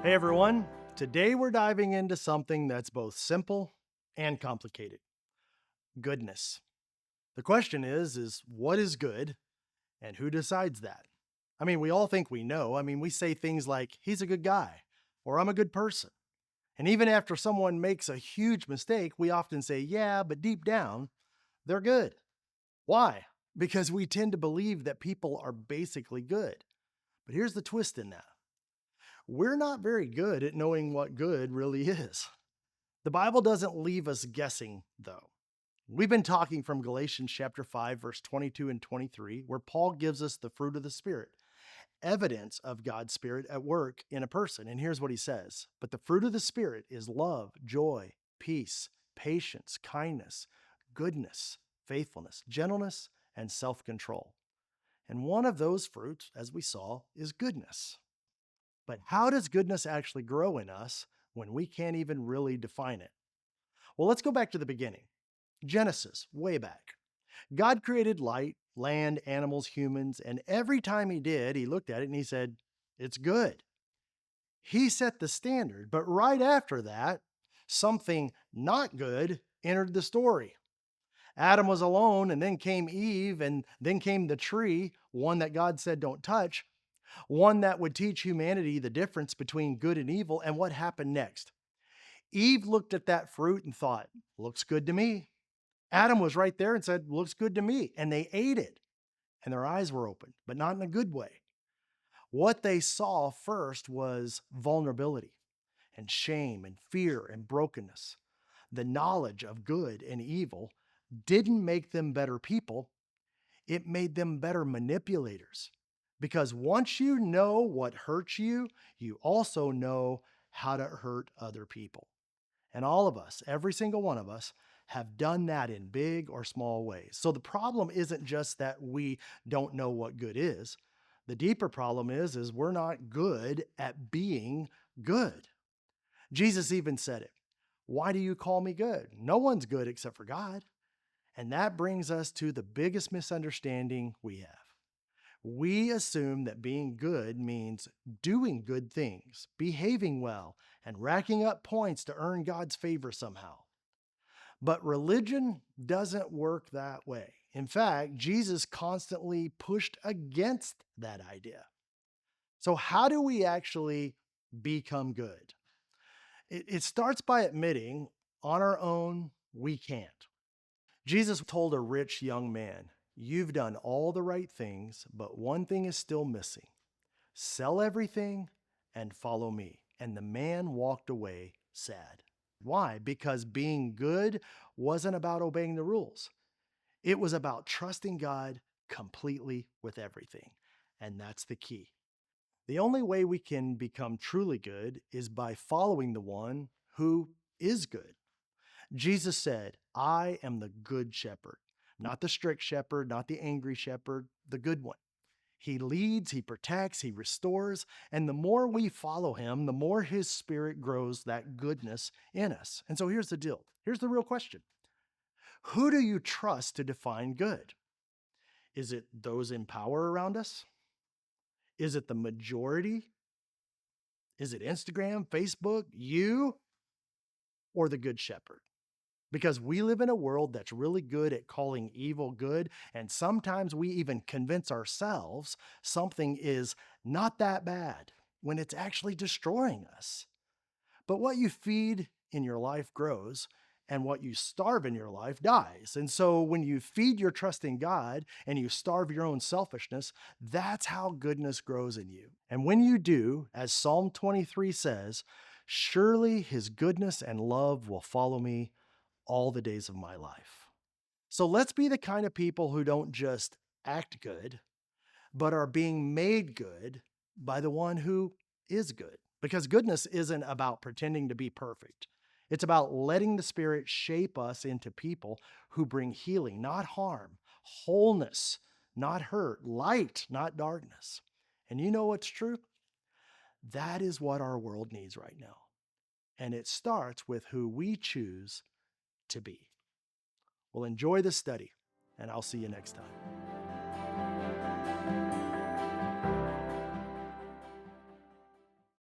Hey everyone, today we're diving into something that's both simple and complicated: goodness. The question is what is good and who decides that? I mean, we all think we know. I mean, we say things like, he's a good guy or I'm a good person. And even after someone makes a huge mistake, we often say, yeah, but deep down, they're good. Why? Because we tend to believe that people are basically good. But here's the twist in that: we're not very good at knowing what good really is. The Bible doesn't leave us guessing, though. We've been talking from Galatians chapter 5, verse 22 and 23, where Paul gives us the fruit of the Spirit, evidence of God's Spirit at work in a person. And here's what he says: But the fruit of the Spirit is love, joy, peace, patience, kindness, goodness, faithfulness, gentleness, and self control. And one of those fruits, as we saw, is goodness. But how does goodness actually grow in us when we can't even really define it? Well, let's go back to the beginning. Genesis, way back. God created light, land, animals, humans, and every time he did, he looked at it and he said, it's good. He set the standard, but right after that, something not good entered the story. Adam was alone, and then came Eve, and then came the tree, one that God said don't touch, one that would teach humanity the difference between good and evil. And what happened next? Eve looked at that fruit and thought, looks good to me. Adam was right there and said, looks good to me. And they ate it and their eyes were opened, but not in a good way. What they saw first was vulnerability and shame and fear and brokenness. The knowledge of good and evil didn't make them better people, it made them better manipulators. Because once you know what hurts you, you also know how to hurt other people. And all of us, every single one of us, have done that in big or small ways. So the problem isn't just that we don't know what good is. The deeper problem is we're not good at being good. Jesus even said it. Why do you call me good? No one's good except for God. And that brings us to the biggest misunderstanding we have. We assume that being good means doing good things, behaving well, and racking up points to earn God's favor somehow. But religion doesn't work that way. In fact, Jesus constantly pushed against that idea. So, how do we actually become good? It starts by admitting on our own we can't. Jesus told a rich young man, you've done all the right things, but one thing is still missing. Sell everything and follow me. And the man walked away sad. Why? Because being good wasn't about obeying the rules. It was about trusting God completely with everything. And that's the key. The only way we can become truly good is by following the one who is good. Jesus said, I am the good shepherd, not the strict shepherd, not the angry shepherd, the good one. He leads, he protects, he restores, and the more we follow him, the more his spirit grows that goodness in us. And so here's the deal. Here's the real question. Who do you trust to define good? Is it those in power around us? Is it the majority? Is it Instagram, Facebook, you, or the good shepherd? Because we live in a world that's really good at calling evil good, and sometimes we even convince ourselves something is not that bad when it's actually destroying us. But what you feed in your life grows, and what you starve in your life dies. And so when you feed your trust in God and you starve your own selfishness, that's how goodness grows in you. And when you do, as Psalm 23 says, surely his goodness and love will follow me all the days of my life. So let's be the kind of people who don't just act good, but are being made good by the one who is good. Because goodness isn't about pretending to be perfect. It's about letting the Spirit shape us into people who bring healing, not harm, wholeness, not hurt, light, not darkness. And you know what's true? That is what our world needs right now. And it starts with who we choose to be. Well, enjoy the study, and I'll see you next time.